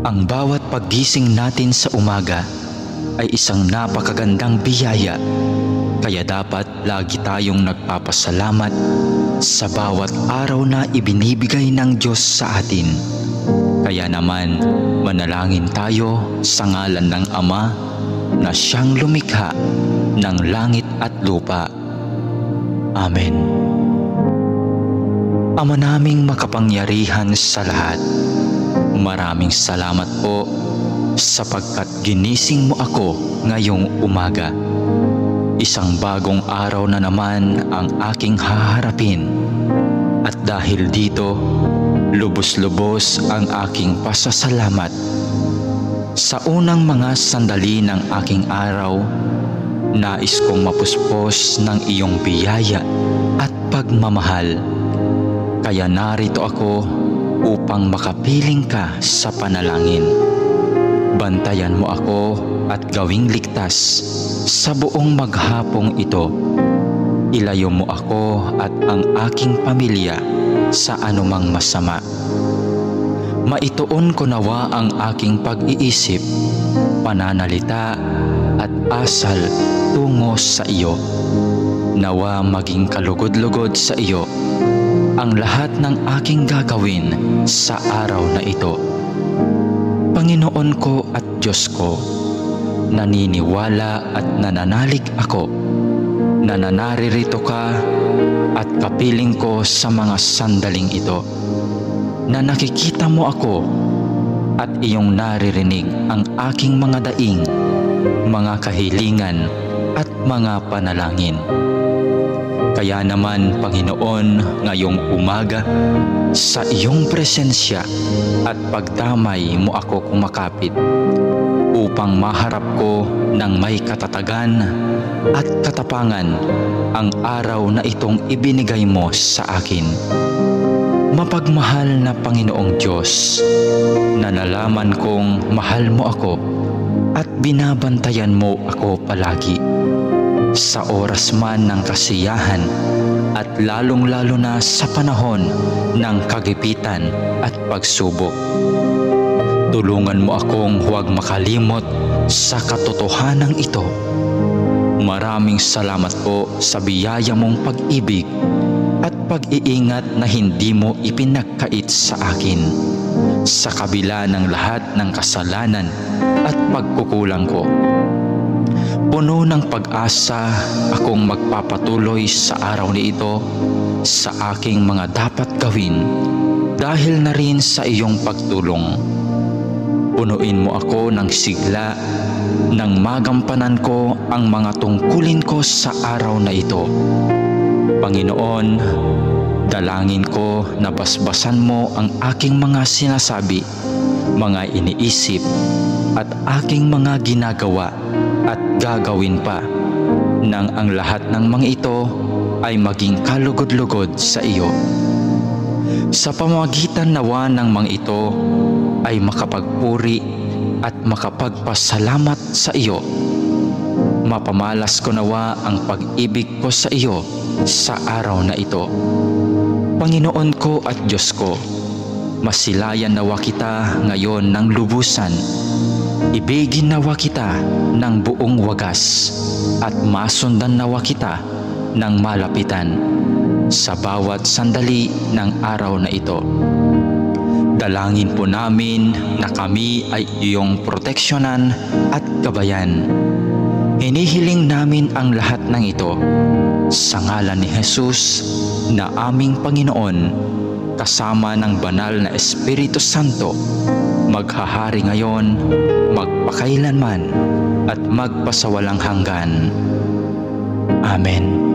Ang bawat paggising natin sa umaga ay isang napakagandang biyaya, kaya dapat lagi tayong nagpapasalamat sa bawat araw na ibinibigay ng Diyos sa atin. Kaya naman, manalangin tayo sa ngalan ng Ama na siyang lumikha ng langit at lupa. Amen. Ama naming makapangyarihan sa lahat, maraming salamat po sapagkat ginising mo ako ngayong umaga. Isang bagong araw na naman ang aking haharapin. At dahil dito, lubos-lubos ang aking pasasalamat. Sa unang mga sandali ng aking araw, nais kong mapuspos ng iyong biyaya at pagmamahal. Kaya narito ako upang makapiling ka sa panalangin. Bantayan mo ako at gawing ligtas sa buong maghapong ito. Ilayo mo ako at ang aking pamilya sa anumang masama. Maituon ko nawa ang aking pag-iisip, pananalita at asal tungo sa iyo. Nawa maging kalugod-lugod sa iyo ang lahat ng aking gagawin sa araw na ito. Panginoon ko at Diyos ko, naniniwala at nananalig ako na naririto ka at kapiling ko sa mga sandaling ito, na nakikita mo ako at iyong naririnig ang aking mga daing, mga kahilingan at mga panalangin. Kaya naman, Panginoon, ngayong umaga, sa iyong presensya at pagdamay mo ako kumakapit upang maharap ko ng may katatagan at katapangan ang araw na itong ibinigay mo sa akin. Mapagmahal na Panginoong Diyos, na nalaman kong mahal mo ako at binabantayan mo ako palagi. Sa oras man ng kasiyahan at lalong-lalo na sa panahon ng kagipitan at pagsubok. Tulungan mo akong huwag makalimot sa katotohanan ito. Maraming salamat po sa biyaya mong pag-ibig at pag-iingat na hindi mo ipinagkait sa akin, sa kabila ng lahat ng kasalanan at pagkukulang ko. Puno ng pag-asa akong magpapatuloy sa araw na ito sa aking mga dapat gawin dahil na rin sa iyong pagtulong. Punuin mo ako ng sigla nang magampanan ko ang mga tungkulin ko sa araw na ito. Panginoon, dalangin ko na basbasan mo ang aking mga sinasabi, mga iniisip at aking mga ginagawa at gagawin pa, nang ang lahat ng mga ito ay maging kalugod-lugod sa iyo. Sa pamamagitan nawa ng mga ito ay makapagpuri at makapagpasalamat sa iyo. Mapamalas ko nawa ang pag-ibig ko sa iyo sa araw na ito. Panginoon ko at Diyos ko, masilayan nawa kita ngayon ng lubusan. Ibigin nawa kita ng buong wagas at masundan nawa kita ng malapitan sa bawat sandali ng araw na ito. Dalangin po namin na kami ay iyong proteksyonan at gabayan. Hinihiling namin ang lahat ng ito sa ngalan ni Jesus na aming Panginoon, kasama ng banal na Espiritu Santo, maghahari ngayon, magpakailanman at magpasawalang hanggan. Amen.